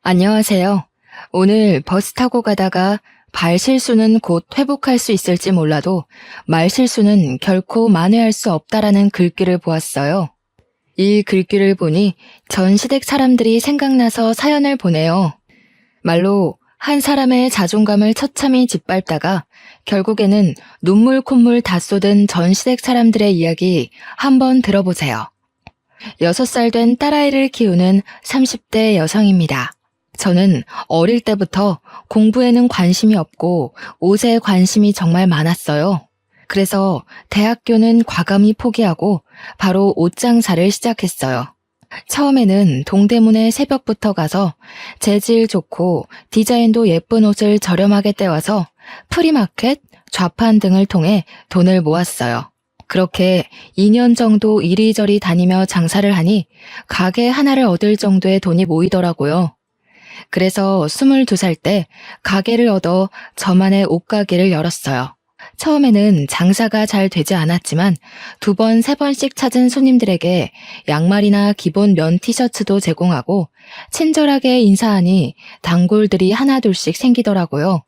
안녕하세요. 오늘 버스 타고 가다가 발 실수는 곧 회복할 수 있을지 몰라도 말 실수는 결코 만회할 수 없다라는 글귀를 보았어요. 이 글귀를 보니 전 시댁 사람들이 생각나서 사연을 보내요. 말로 한 사람의 자존감을 처참히 짓밟다가 결국에는 눈물 콧물 다 쏟은 전 시댁 사람들의 이야기 한번 들어보세요. 6살 된 딸아이를 키우는 30대 여성입니다. 저는 어릴 때부터 공부에는 관심이 없고 옷에 관심이 정말 많았어요. 그래서 대학교는 과감히 포기하고 바로 옷 장사를 시작했어요. 처음에는 동대문에 새벽부터 가서 재질 좋고 디자인도 예쁜 옷을 저렴하게 떼와서 프리마켓, 좌판 등을 통해 돈을 모았어요. 그렇게 2년 정도 이리저리 다니며 장사를 하니 가게 하나를 얻을 정도의 돈이 모이더라고요. 그래서 22살 때 가게를 얻어 저만의 옷가게를 열었어요. 처음에는 장사가 잘 되지 않았지만 2번, 3번씩 찾은 손님들에게 양말이나 기본 면 티셔츠도 제공하고 친절하게 인사하니 단골들이 하나둘씩 생기더라고요.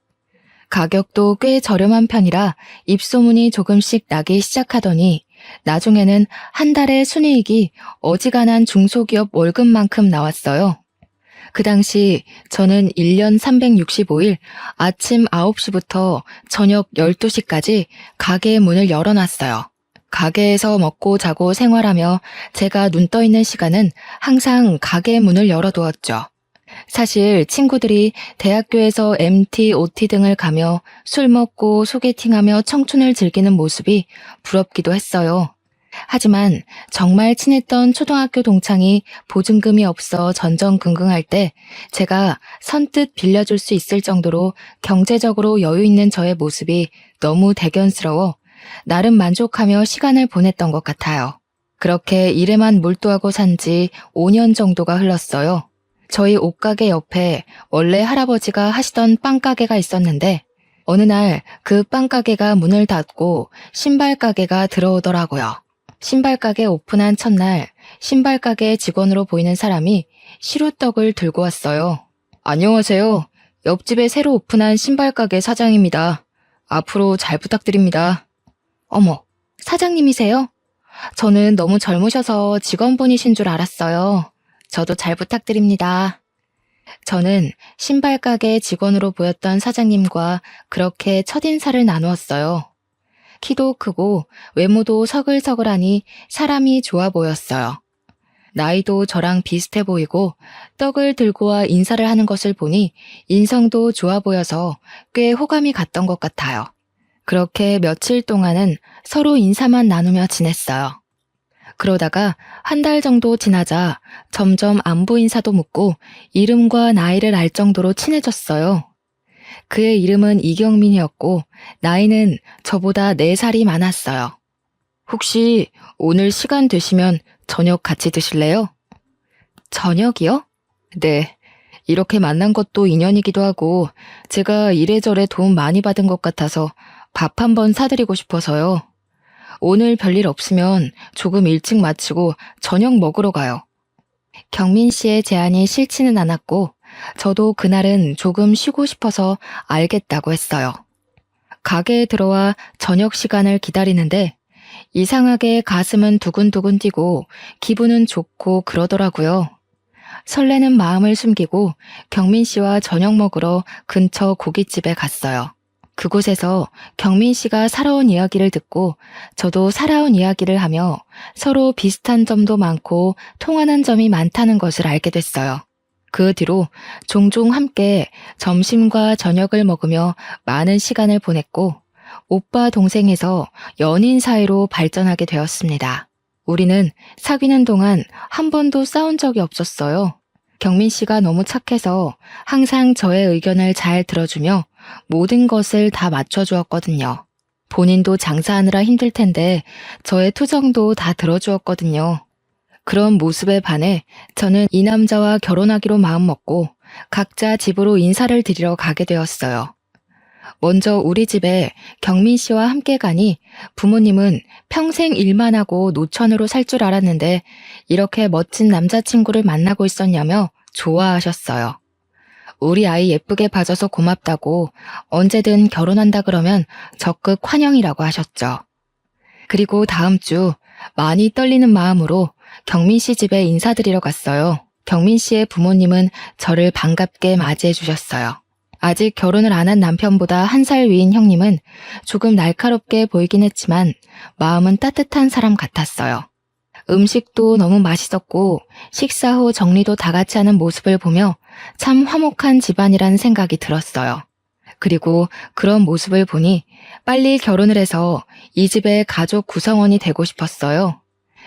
가격도 꽤 저렴한 편이라 입소문이 조금씩 나기 시작하더니 나중에는 한 달에 순이익이 어지간한 중소기업 월급만큼 나왔어요. 그 당시 저는 1년 365일 아침 9시부터 저녁 12시까지 가게의 문을 열어놨어요. 가게에서 먹고 자고 생활하며 제가 눈 떠 있는 시간은 항상 가게의 문을 열어두었죠. 사실 친구들이 대학교에서 MT, OT 등을 가며 술 먹고 소개팅하며 청춘을 즐기는 모습이 부럽기도 했어요. 하지만 정말 친했던 초등학교 동창이 보증금이 없어 전전긍긍할 때 제가 선뜻 빌려줄 수 있을 정도로 경제적으로 여유 있는 저의 모습이 너무 대견스러워 나름 만족하며 시간을 보냈던 것 같아요. 그렇게 일에만 몰두하고 산 지 5년 정도가 흘렀어요. 저희 옷가게 옆에 원래 할아버지가 하시던 빵가게가 있었는데 어느 날 그 빵가게가 문을 닫고 신발가게가 들어오더라고요. 신발가게 오픈한 첫날 신발가게 직원으로 보이는 사람이 시루떡을 들고 왔어요. 안녕하세요. 옆집에 새로 오픈한 신발가게 사장입니다. 앞으로 잘 부탁드립니다. 어머, 사장님이세요? 저는 너무 젊으셔서 직원분이신 줄 알았어요. 저도 잘 부탁드립니다. 저는 신발가게 직원으로 보였던 사장님과 그렇게 첫인사를 나누었어요. 키도 크고 외모도 서글서글하니 사람이 좋아 보였어요. 나이도 저랑 비슷해 보이고 떡을 들고 와 인사를 하는 것을 보니 인성도 좋아 보여서 꽤 호감이 갔던 것 같아요. 그렇게 며칠 동안은 서로 인사만 나누며 지냈어요. 그러다가 한 달 정도 지나자 점점 안부 인사도 묻고 이름과 나이를 알 정도로 친해졌어요. 그의 이름은 이경민이었고 나이는 저보다 4살이 많았어요. 혹시 오늘 시간 되시면 저녁 같이 드실래요? 저녁이요? 네. 이렇게 만난 것도 인연이기도 하고 제가 이래저래 도움 많이 받은 것 같아서 밥 한번 사드리고 싶어서요. 오늘 별일 없으면 조금 일찍 마치고 저녁 먹으러 가요. 경민 씨의 제안이 싫지는 않았고 저도 그날은 조금 쉬고 싶어서 알겠다고 했어요. 가게에 들어와 저녁 시간을 기다리는데 이상하게 가슴은 두근두근 뛰고 기분은 좋고 그러더라고요. 설레는 마음을 숨기고 경민 씨와 저녁 먹으러 근처 고깃집에 갔어요. 그곳에서 경민 씨가 살아온 이야기를 듣고 저도 살아온 이야기를 하며 서로 비슷한 점도 많고 통하는 점이 많다는 것을 알게 됐어요. 그 뒤로 종종 함께 점심과 저녁을 먹으며 많은 시간을 보냈고 오빠 동생에서 연인 사이로 발전하게 되었습니다. 우리는 사귀는 동안 한 번도 싸운 적이 없었어요. 경민 씨가 너무 착해서 항상 저의 의견을 잘 들어주며 모든 것을 다 맞춰주었거든요. 본인도 장사하느라 힘들 텐데 저의 투정도 다 들어주었거든요. 그런 모습에 반해 저는 이 남자와 결혼하기로 마음먹고 각자 집으로 인사를 드리러 가게 되었어요. 먼저 우리 집에 경민 씨와 함께 가니 부모님은 평생 일만 하고 노천으로 살 줄 알았는데 이렇게 멋진 남자친구를 만나고 있었냐며 좋아하셨어요. 우리 아이 예쁘게 봐줘서 고맙다고 언제든 결혼한다 그러면 적극 환영이라고 하셨죠. 그리고 다음 주 많이 떨리는 마음으로 경민 씨 집에 인사드리러 갔어요. 경민 씨의 부모님은 저를 반갑게 맞이해 주셨어요. 아직 결혼을 안 한 남편보다 1살 위인 형님은 조금 날카롭게 보이긴 했지만 마음은 따뜻한 사람 같았어요. 음식도 너무 맛있었고 식사 후 정리도 다 같이 하는 모습을 보며 참 화목한 집안이라는 생각이 들었어요. 그리고 그런 모습을 보니 빨리 결혼을 해서 이 집의 가족 구성원이 되고 싶었어요.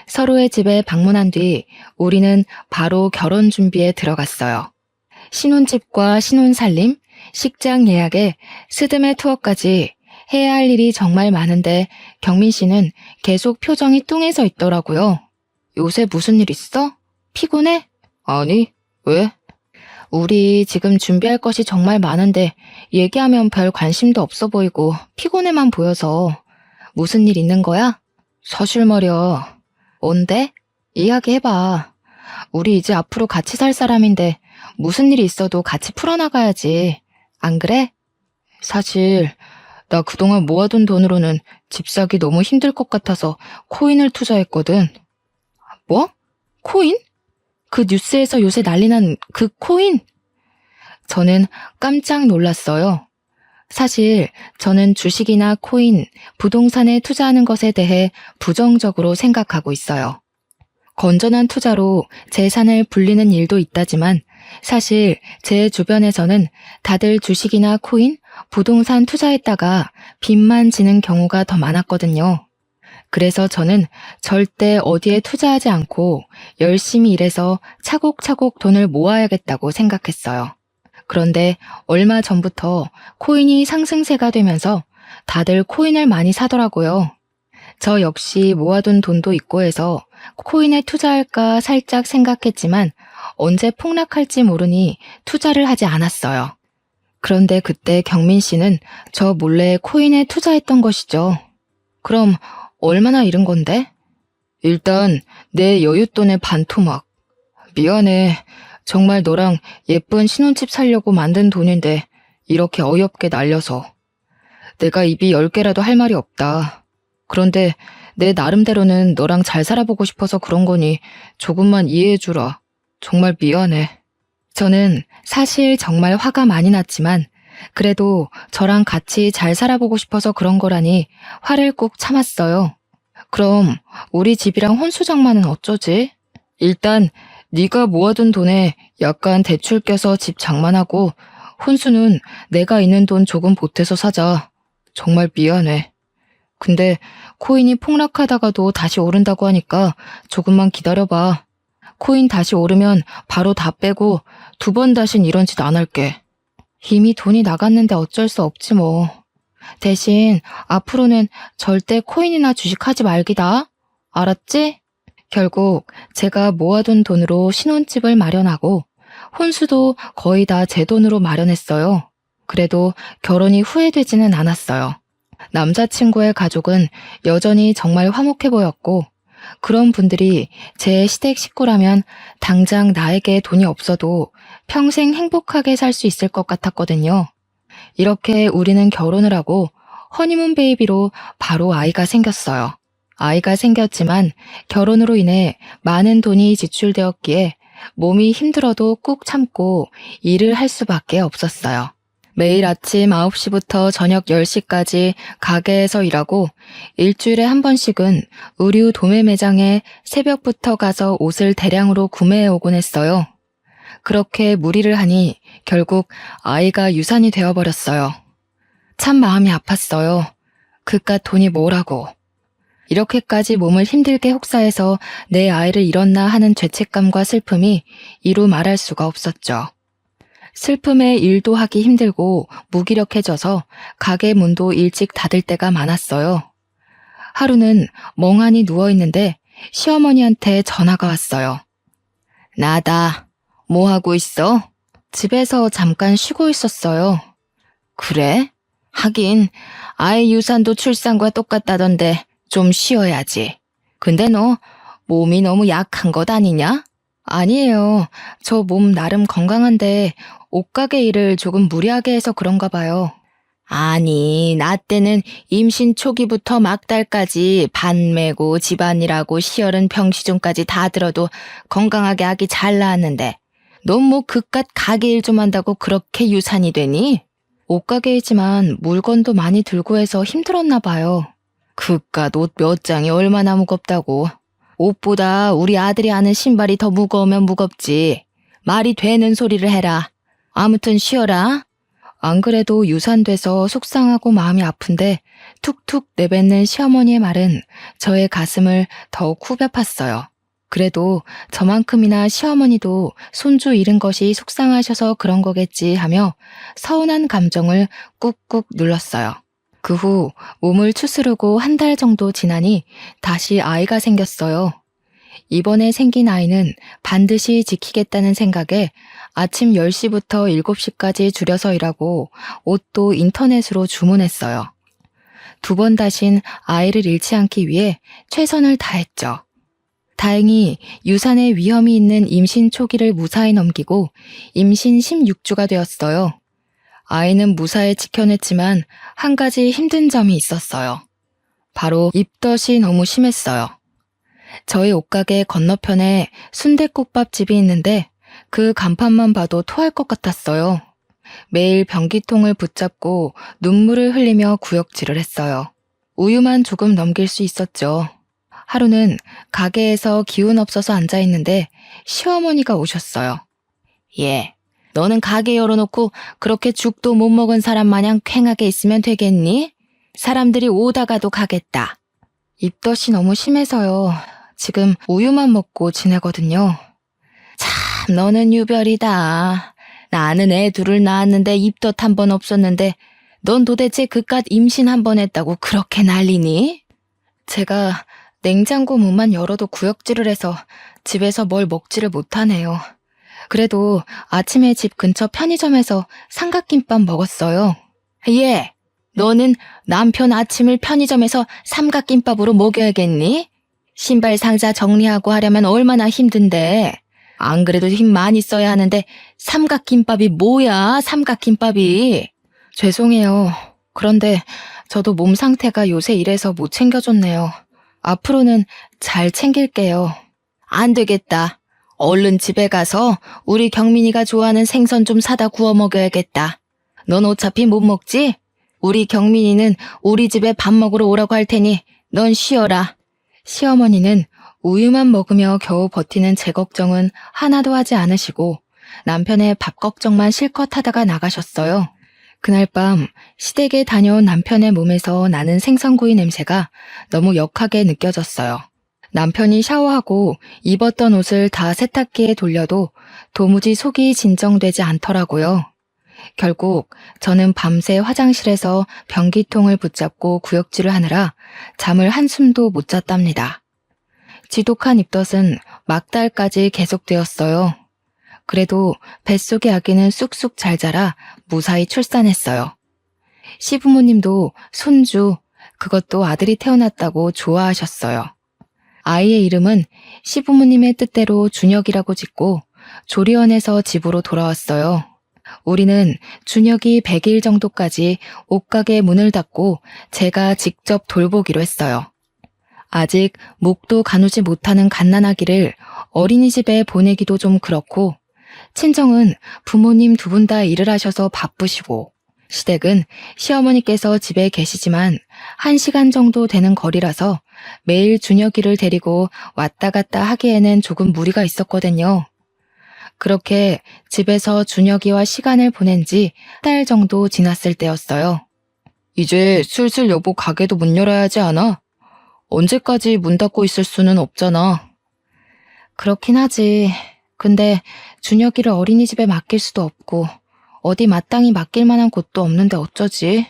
서로의 집에 방문한 뒤 우리는 바로 결혼 준비에 들어갔어요. 신혼집과 신혼살림, 식장 예약에 스드메 투어까지 해야 할 일이 정말 많은데 경민 씨는 계속 표정이 뚱해져 있더라고요. 요새 무슨 일 있어? 피곤해? 아니, 왜? 우리 지금 준비할 것이 정말 많은데 얘기하면 별 관심도 없어 보이고 피곤해만 보여서. 무슨 일 있는 거야? 사실 말이야. 뭔데? 이야기해봐. 우리 이제 앞으로 같이 살 사람인데 무슨 일이 있어도 같이 풀어나가야지. 안 그래? 사실 나 그동안 모아둔 돈으로는 집 사기 너무 힘들 것 같아서 코인을 투자했거든. 뭐? 코인? 그 뉴스에서 요새 난리난 그 코인? 저는 깜짝 놀랐어요. 사실 저는 주식이나 코인, 부동산에 투자하는 것에 대해 부정적으로 생각하고 있어요. 건전한 투자로 재산을 불리는 일도 있다지만 사실 제 주변에서는 다들 주식이나 코인, 부동산 투자했다가 빚만 지는 경우가 더 많았거든요. 그래서 저는 절대 어디에 투자하지 않고 열심히 일해서 차곡차곡 돈을 모아야겠다고 생각했어요. 그런데 얼마 전부터 코인이 상승세가 되면서 다들 코인을 많이 사더라고요. 저 역시 모아둔 돈도 있고 해서 코인에 투자할까 살짝 생각했지만 언제 폭락할지 모르니 투자를 하지 않았어요. 그런데 그때 경민 씨는 저 몰래 코인에 투자했던 것이죠. 그럼 얼마나 잃은 건데? 일단 내 여윳돈의 반토막. 미안해. 정말 너랑 예쁜 신혼집 살려고 만든 돈인데 이렇게 어이없게 날려서. 내가 입이 10개라도 할 말이 없다. 그런데 내 나름대로는 너랑 잘 살아보고 싶어서 그런 거니 조금만 이해해주라. 정말 미안해. 저는 사실 정말 화가 많이 났지만 그래도 저랑 같이 잘 살아보고 싶어서 그런 거라니 화를 꾹 참았어요. 그럼 우리 집이랑 혼수 장만은 어쩌지? 일단 네가 모아둔 돈에 약간 대출 껴서 집 장만하고 혼수는 내가 있는 돈 조금 보태서 사자. 정말 미안해. 근데 코인이 폭락하다가도 다시 오른다고 하니까 조금만 기다려봐. 코인 다시 오르면 바로 다 빼고 2번 다신 이런 짓 안 할게. 이미 돈이 나갔는데 어쩔 수 없지 뭐. 대신 앞으로는 절대 코인이나 주식하지 말기다. 알았지? 결국 제가 모아둔 돈으로 신혼집을 마련하고 혼수도 거의 다 제 돈으로 마련했어요. 그래도 결혼이 후회되지는 않았어요. 남자친구의 가족은 여전히 정말 화목해 보였고 그런 분들이 제 시댁 식구라면 당장 나에게 돈이 없어도 평생 행복하게 살 수 있을 것 같았거든요. 이렇게 우리는 결혼을 하고 허니문 베이비로 바로 아이가 생겼어요. 아이가 생겼지만 결혼으로 인해 많은 돈이 지출되었기에 몸이 힘들어도 꾹 참고 일을 할 수밖에 없었어요. 매일 아침 9시부터 저녁 10시까지 가게에서 일하고 일주일에 한 번씩은 의류 도매 매장에 새벽부터 가서 옷을 대량으로 구매해 오곤 했어요. 그렇게 무리를 하니 결국 아이가 유산이 되어버렸어요. 참 마음이 아팠어요. 그깟 돈이 뭐라고. 이렇게까지 몸을 힘들게 혹사해서 내 아이를 잃었나 하는 죄책감과 슬픔이 이루 말할 수가 없었죠. 슬픔에 일도 하기 힘들고 무기력해져서 가게 문도 일찍 닫을 때가 많았어요. 하루는 멍하니 누워있는데 시어머니한테 전화가 왔어요. 나다. 뭐 하고 있어? 집에서 잠깐 쉬고 있었어요. 그래? 하긴 아이 유산도 출산과 똑같다던데 좀 쉬어야지. 근데 너 몸이 너무 약한 것 아니냐? 아니에요. 저 몸 나름 건강한데 옷가게 일을 조금 무리하게 해서 그런가 봐요. 아니, 나 때는 임신 초기부터 막달까지 반 메고 집안일하고 시열은 병시중까지 다 들어도 건강하게 아기 잘 낳았는데 넌 뭐 그깟 가게 일 좀 한다고 그렇게 유산이 되니? 옷가게이지만 물건도 많이 들고 해서 힘들었나 봐요. 그깟 옷 몇 장이 얼마나 무겁다고. 옷보다 우리 아들이 하는 신발이 더 무거우면 무겁지. 말이 되는 소리를 해라. 아무튼 쉬어라. 안 그래도 유산돼서 속상하고 마음이 아픈데 툭툭 내뱉는 시어머니의 말은 저의 가슴을 더욱 후벼 팠어요. 그래도 저만큼이나 시어머니도 손주 잃은 것이 속상하셔서 그런 거겠지 하며 서운한 감정을 꾹꾹 눌렀어요. 그 후 몸을 추스르고 한 달 정도 지나니 다시 아이가 생겼어요. 이번에 생긴 아이는 반드시 지키겠다는 생각에 아침 10시부터 7시까지 줄여서 일하고 옷도 인터넷으로 주문했어요. 두 번 다신 아이를 잃지 않기 위해 최선을 다했죠. 다행히 유산에 위험이 있는 임신 초기를 무사히 넘기고 임신 16주가 되었어요. 아이는 무사히 지켜냈지만 한 가지 힘든 점이 있었어요. 바로 입덧이 너무 심했어요. 저희 옷가게 건너편에 순댓국밥집이 있는데 그 간판만 봐도 토할 것 같았어요. 매일 변기통을 붙잡고 눈물을 흘리며 구역질을 했어요. 우유만 조금 넘길 수 있었죠. 하루는 가게에서 기운 없어서 앉아있는데 시어머니가 오셨어요. 예, 너는 가게 열어놓고 그렇게 죽도 못 먹은 사람 마냥 쾌하게 있으면 되겠니? 사람들이 오다가도 가겠다. 입덧이 너무 심해서요. 지금 우유만 먹고 지내거든요. 참, 너는 유별이다. 나는 애 둘을 낳았는데 입덧 한 번 없었는데 넌 도대체 그깟 임신 한 번 했다고 그렇게 난리니? 제가 냉장고 문만 열어도 구역질을 해서 집에서 뭘 먹지를 못하네요. 그래도 아침에 집 근처 편의점에서 삼각김밥 먹었어요. 예, 너는 남편 아침을 편의점에서 삼각김밥으로 먹여야겠니? 신발 상자 정리하고 하려면 얼마나 힘든데. 안 그래도 힘 많이 써야 하는데 삼각김밥이 뭐야, 삼각김밥이. 죄송해요. 그런데 저도 몸 상태가 요새 이래서 못 챙겨줬네요. 앞으로는 잘 챙길게요. 안 되겠다. 얼른 집에 가서 우리 경민이가 좋아하는 생선 좀 사다 구워 먹여야겠다. 넌 어차피 못 먹지? 우리 경민이는 우리 집에 밥 먹으러 오라고 할 테니 넌 쉬어라. 시어머니는 우유만 먹으며 겨우 버티는 제 걱정은 하나도 하지 않으시고 남편의 밥 걱정만 실컷 하다가 나가셨어요. 그날 밤 시댁에 다녀온 남편의 몸에서 나는 생선구이 냄새가 너무 역하게 느껴졌어요. 남편이 샤워하고 입었던 옷을 다 세탁기에 돌려도 도무지 속이 진정되지 않더라고요. 결국 저는 밤새 화장실에서 변기통을 붙잡고 구역질을 하느라 잠을 한숨도 못 잤답니다. 지독한 입덧은 막달까지 계속되었어요. 그래도 뱃속의 아기는 쑥쑥 잘 자라 무사히 출산했어요. 시부모님도 손주, 그것도 아들이 태어났다고 좋아하셨어요. 아이의 이름은 시부모님의 뜻대로 준혁이라고 짓고 조리원에서 집으로 돌아왔어요. 우리는 준혁이 100일 정도까지 옷가게 문을 닫고 제가 직접 돌보기로 했어요. 아직 목도 가누지 못하는 갓난아기를 어린이집에 보내기도 좀 그렇고 친정은 부모님 두 분 다 일을 하셔서 바쁘시고 시댁은 시어머니께서 집에 계시지만 1시간 정도 되는 거리라서 매일 준혁이를 데리고 왔다 갔다 하기에는 조금 무리가 있었거든요. 그렇게 집에서 준혁이와 시간을 보낸 지 한 달 정도 지났을 때였어요. 이제 슬슬 여보 가게도 문 열어야 하지 않아? 언제까지 문 닫고 있을 수는 없잖아. 그렇긴 하지. 근데 준혁이를 어린이집에 맡길 수도 없고 어디 마땅히 맡길 만한 곳도 없는데 어쩌지?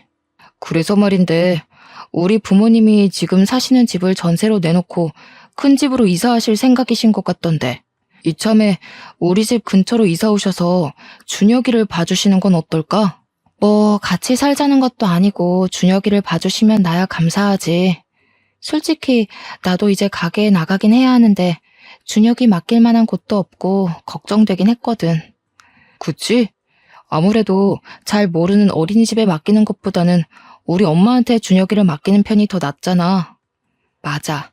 그래서 말인데 우리 부모님이 지금 사시는 집을 전세로 내놓고 큰 집으로 이사하실 생각이신 것 같던데 이참에 우리 집 근처로 이사 오셔서 준혁이를 봐주시는 건 어떨까? 뭐 같이 살자는 것도 아니고 준혁이를 봐주시면 나야 감사하지. 솔직히 나도 이제 가게에 나가긴 해야 하는데 준혁이 맡길 만한 곳도 없고 걱정되긴 했거든. 그치? 아무래도 잘 모르는 어린이집에 맡기는 것보다는 우리 엄마한테 준혁이를 맡기는 편이 더 낫잖아. 맞아.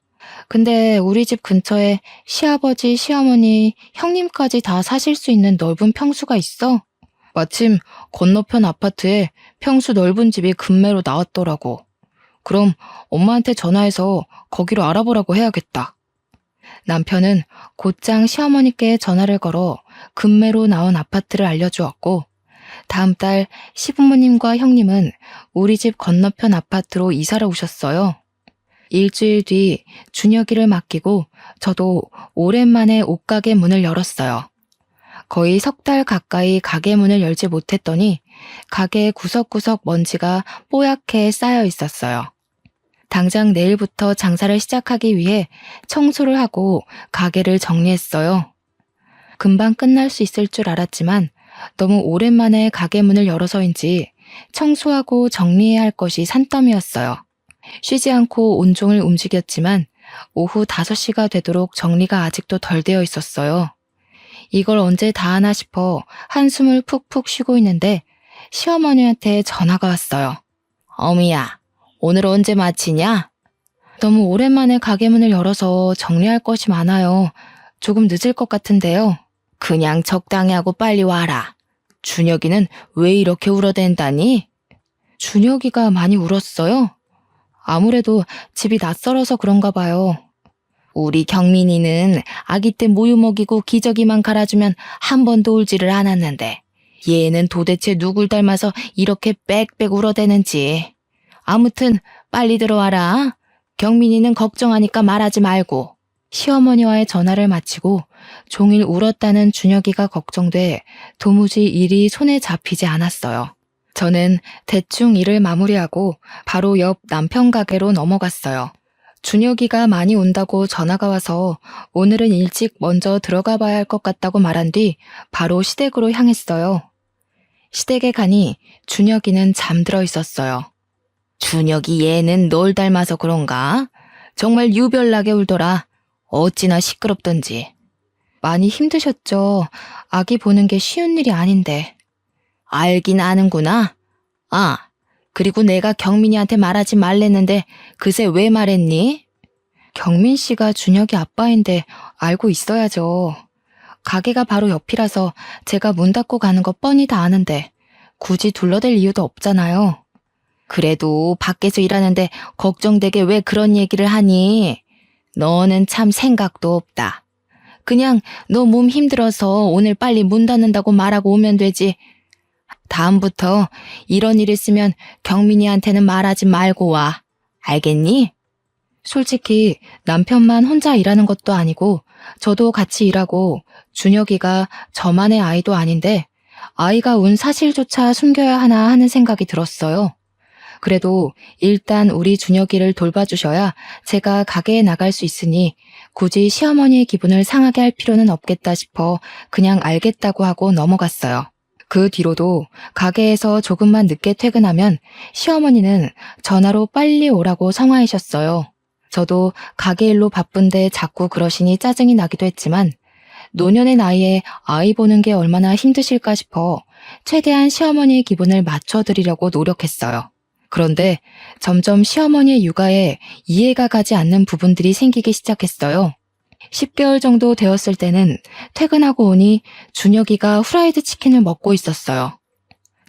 근데 우리 집 근처에 시아버지, 시어머니, 형님까지 다 사실 수 있는 넓은 평수가 있어. 마침 건너편 아파트에 평수 넓은 집이 급매로 나왔더라고. 그럼 엄마한테 전화해서 거기로 알아보라고 해야겠다. 남편은 곧장 시어머니께 전화를 걸어 급매로 나온 아파트를 알려주었고, 다음 달 시부모님과 형님은 우리 집 건너편 아파트로 이사를 오셨어요. 일주일 뒤 준혁이를 맡기고 저도 오랜만에 옷가게 문을 열었어요. 거의 석 달 가까이 가게 문을 열지 못했더니 가게 구석구석 먼지가 뽀얗게 쌓여 있었어요. 당장 내일부터 장사를 시작하기 위해 청소를 하고 가게를 정리했어요. 금방 끝날 수 있을 줄 알았지만 너무 오랜만에 가게 문을 열어서인지 청소하고 정리해야 할 것이 산더미였어요. 쉬지 않고 온종일 움직였지만 오후 5시가 되도록 정리가 아직도 덜 되어 있었어요. 이걸 언제 다 하나 싶어 한숨을 푹푹 쉬고 있는데 시어머니한테 전화가 왔어요. 어미야, 오늘 언제 마치냐? 너무 오랜만에 가게 문을 열어서 정리할 것이 많아요. 조금 늦을 것 같은데요. 그냥 적당히 하고 빨리 와라. 준혁이는 왜 이렇게 울어댄다니? 준혁이가 많이 울었어요? 아무래도 집이 낯설어서 그런가 봐요. 우리 경민이는 아기 때 모유 먹이고 기저귀만 갈아주면 한 번도 울지를 않았는데 얘는 도대체 누굴 닮아서 이렇게 빽빽 울어대는지. 아무튼 빨리 들어와라. 경민이는 걱정하니까 말하지 말고. 시어머니와의 전화를 마치고 종일 울었다는 준혁이가 걱정돼 도무지 일이 손에 잡히지 않았어요. 저는 대충 일을 마무리하고 바로 옆 남편 가게로 넘어갔어요. 준혁이가 많이 온다고 전화가 와서 오늘은 일찍 먼저 들어가 봐야 할 것 같다고 말한 뒤 바로 시댁으로 향했어요. 시댁에 가니 준혁이는 잠들어 있었어요. 준혁이 얘는 널 닮아서 그런가? 정말 유별나게 울더라. 어찌나 시끄럽던지. 많이 힘드셨죠. 아기 보는 게 쉬운 일이 아닌데. 알긴 아는구나. 아, 그리고 내가 경민이한테 말하지 말랬는데 그새 왜 말했니? 경민 씨가 준혁이 아빠인데 알고 있어야죠. 가게가 바로 옆이라서 제가 문 닫고 가는 거 뻔히 다 아는데 굳이 둘러댈 이유도 없잖아요. 그래도 밖에서 일하는데 걱정되게 왜 그런 얘기를 하니? 너는 참 생각도 없다. 그냥 너 몸 힘들어서 오늘 빨리 문 닫는다고 말하고 오면 되지. 다음부터 이런 일 있으면 경민이한테는 말하지 말고 와. 알겠니? 솔직히 남편만 혼자 일하는 것도 아니고 저도 같이 일하고 준혁이가 저만의 아이도 아닌데 아이가 운 사실조차 숨겨야 하나 하는 생각이 들었어요. 그래도 일단 우리 준혁이를 돌봐주셔야 제가 가게에 나갈 수 있으니 굳이 시어머니의 기분을 상하게 할 필요는 없겠다 싶어 그냥 알겠다고 하고 넘어갔어요. 그 뒤로도 가게에서 조금만 늦게 퇴근하면 시어머니는 전화로 빨리 오라고 성화하셨어요. 저도 가게 일로 바쁜데 자꾸 그러시니 짜증이 나기도 했지만 노년의 나이에 아이 보는 게 얼마나 힘드실까 싶어 최대한 시어머니의 기분을 맞춰드리려고 노력했어요. 그런데 점점 시어머니의 육아에 이해가 가지 않는 부분들이 생기기 시작했어요. 10개월 정도 되었을 때는 퇴근하고 오니 준혁이가 후라이드 치킨을 먹고 있었어요.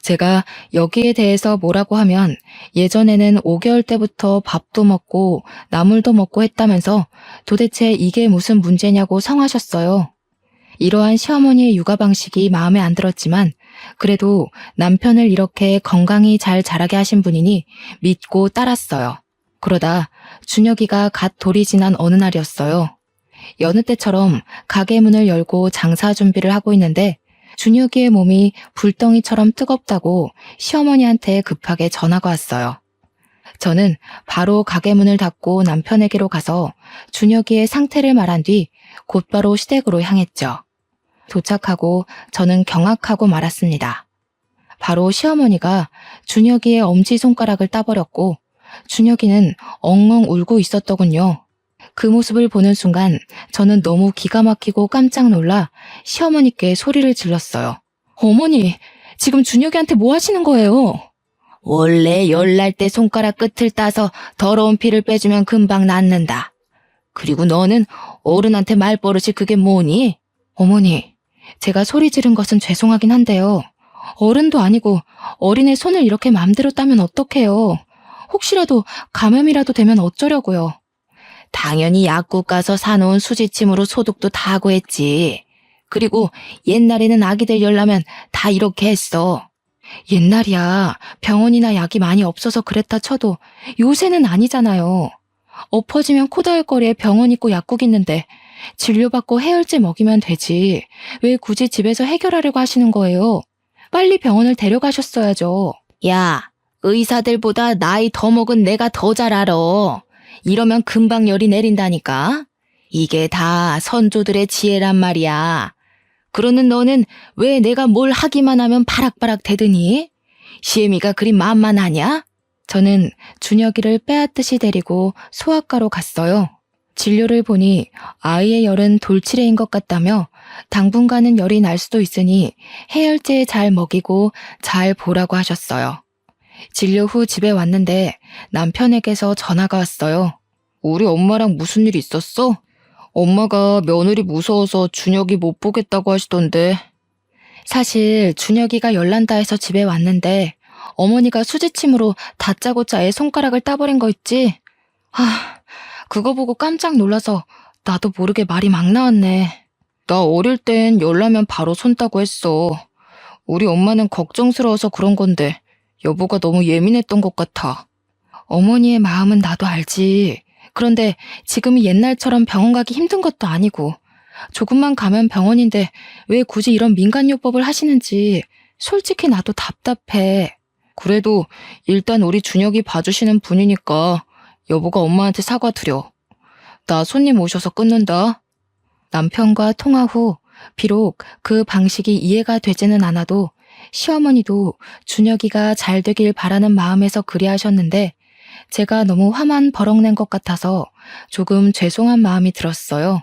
제가 여기에 대해서 뭐라고 하면 예전에는 5개월 때부터 밥도 먹고 나물도 먹고 했다면서 도대체 이게 무슨 문제냐고 성하셨어요. 이러한 시어머니의 육아 방식이 마음에 안 들었지만 그래도 남편을 이렇게 건강히 잘 자라게 하신 분이니 믿고 따랐어요. 그러다 준혁이가 갓 돌이 지난 어느 날이었어요. 여느 때처럼 가게 문을 열고 장사 준비를 하고 있는데 준혁이의 몸이 불덩이처럼 뜨겁다고 시어머니한테 급하게 전화가 왔어요. 저는 바로 가게 문을 닫고 남편에게로 가서 준혁이의 상태를 말한 뒤 곧바로 시댁으로 향했죠. 도착하고 저는 경악하고 말았습니다. 바로 시어머니가 준혁이의 엄지손가락을 따버렸고 준혁이는 엉엉 울고 있었더군요. 그 모습을 보는 순간 저는 너무 기가 막히고 깜짝 놀라 시어머니께 소리를 질렀어요. 어머니, 지금 준혁이한테 뭐 하시는 거예요? 원래 열날 때 손가락 끝을 따서 더러운 피를 빼주면 금방 낫는다. 그리고 너는 어른한테 말버릇이 그게 뭐니? 어머니, 제가 소리 지른 것은 죄송하긴 한데요. 어른도 아니고 어린애 손을 이렇게 맘대로 따면 어떡해요. 혹시라도 감염이라도 되면 어쩌려고요. 당연히 약국 가서 사놓은 수지침으로 소독도 다 하고 했지. 그리고 옛날에는 아기들 열나면 다 이렇게 했어. 옛날이야 병원이나 약이 많이 없어서 그랬다 쳐도 요새는 아니잖아요. 엎어지면 코다할거리에 병원 있고 약국 있는데 진료받고 해열제 먹이면 되지. 왜 굳이 집에서 해결하려고 하시는 거예요? 빨리 병원을 데려가셨어야죠. 야, 의사들보다 나이 더 먹은 내가 더 잘 알아. 이러면 금방 열이 내린다니까. 이게 다 선조들의 지혜란 말이야. 그러는 너는 왜 내가 뭘 하기만 하면 바락바락 대드니? 시애미가 그리 만만하냐? 저는 준혁이를 빼앗듯이 데리고 소아과로 갔어요. 진료를 보니 아이의 열은 돌치레인 것 같다며 당분간은 열이 날 수도 있으니 해열제 잘 먹이고 잘 보라고 하셨어요. 진료 후 집에 왔는데 남편에게서 전화가 왔어요. 우리 엄마랑 무슨 일 있었어? 엄마가 며느리 무서워서 준혁이 못 보겠다고 하시던데. 사실 준혁이가 열난다 해서 집에 왔는데 어머니가 수지침으로 다짜고짜 애 손가락을 따버린 거 있지? 그거 보고 깜짝 놀라서 나도 모르게 말이 막 나왔네. 나 어릴 땐 열나면 바로 손 따고 했어. 우리 엄마는 걱정스러워서 그런 건데 여보가 너무 예민했던 것 같아. 어머니의 마음은 나도 알지. 그런데 지금이 옛날처럼 병원 가기 힘든 것도 아니고 조금만 가면 병원인데 왜 굳이 이런 민간요법을 하시는지 솔직히 나도 답답해. 그래도 일단 우리 준혁이 봐주시는 분이니까 여보가 엄마한테 사과드려. 나 손님 오셔서 끊는다. 남편과 통화 후 비록 그 방식이 이해가 되지는 않아도 시어머니도 준혁이가 잘 되길 바라는 마음에서 그리하셨는데 제가 너무 화만 버럭낸 것 같아서 조금 죄송한 마음이 들었어요.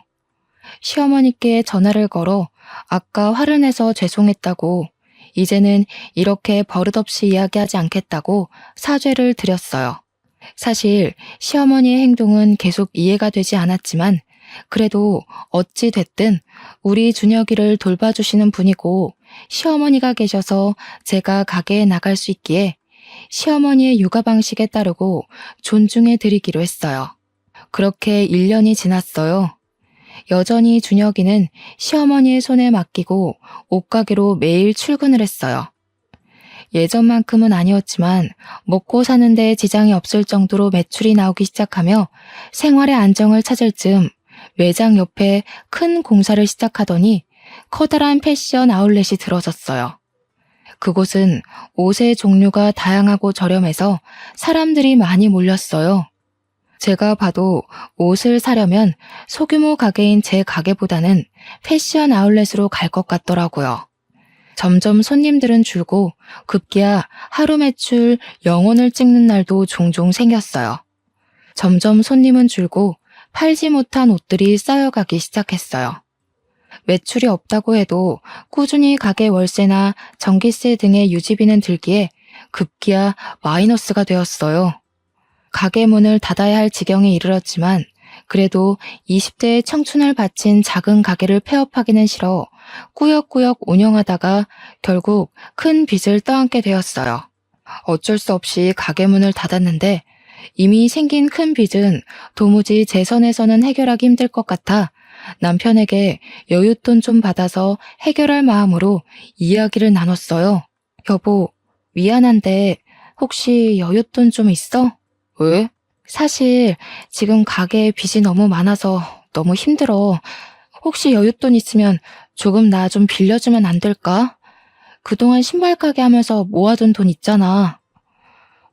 시어머니께 전화를 걸어 아까 화를 내서 죄송했다고 이제는 이렇게 버릇없이 이야기하지 않겠다고 사죄를 드렸어요. 사실 시어머니의 행동은 계속 이해가 되지 않았지만 그래도 어찌 됐든 우리 준혁이를 돌봐주시는 분이고 시어머니가 계셔서 제가 가게에 나갈 수 있기에 시어머니의 육아 방식에 따르고 존중해 드리기로 했어요. 그렇게 1년이 지났어요. 여전히 준혁이는 시어머니의 손에 맡기고 옷가게로 매일 출근을 했어요. 예전만큼은 아니었지만 먹고 사는데 지장이 없을 정도로 매출이 나오기 시작하며 생활의 안정을 찾을 즈음 매장 옆에 큰 공사를 시작하더니 커다란 패션 아울렛이 들어섰어요. 그곳은 옷의 종류가 다양하고 저렴해서 사람들이 많이 몰렸어요. 제가 봐도 옷을 사려면 소규모 가게인 제 가게보다는 패션 아울렛으로 갈 것 같더라고요. 점점 손님들은 줄고 급기야 하루 매출 0원을 찍는 날도 종종 생겼어요. 점점 손님은 줄고 팔지 못한 옷들이 쌓여가기 시작했어요. 매출이 없다고 해도 꾸준히 가게 월세나 전기세 등의 유지비는 들기에 급기야 마이너스가 되었어요. 가게 문을 닫아야 할 지경에 이르렀지만 그래도 20대의 청춘을 바친 작은 가게를 폐업하기는 싫어 꾸역꾸역 운영하다가 결국 큰 빚을 떠안게 되었어요. 어쩔 수 없이 가게 문을 닫았는데 이미 생긴 큰 빚은 도무지 제 선에서는 해결하기 힘들 것 같아 남편에게 여윳돈 좀 받아서 해결할 마음으로 이야기를 나눴어요. 여보, 미안한데 혹시 여윳돈 좀 있어? 왜? 사실 지금 가게에 빚이 너무 많아서 너무 힘들어. 혹시 여윳돈 있으면 조금 나 좀 빌려주면 안 될까? 그동안 신발 가게 하면서 모아둔 돈 있잖아.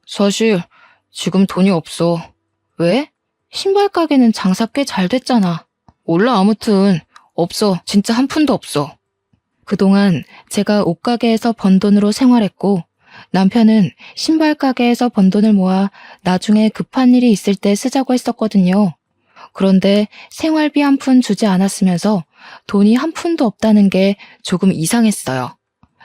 사실 지금 돈이 없어. 왜? 신발 가게는 장사 꽤 잘 됐잖아. 몰라 아무튼 없어. 진짜 한 푼도 없어. 그동안 제가 옷가게에서 번 돈으로 생활했고 남편은 신발 가게에서 번 돈을 모아 나중에 급한 일이 있을 때 쓰자고 했었거든요. 그런데 생활비 한 푼 주지 않았으면서 돈이 한 푼도 없다는 게 조금 이상했어요.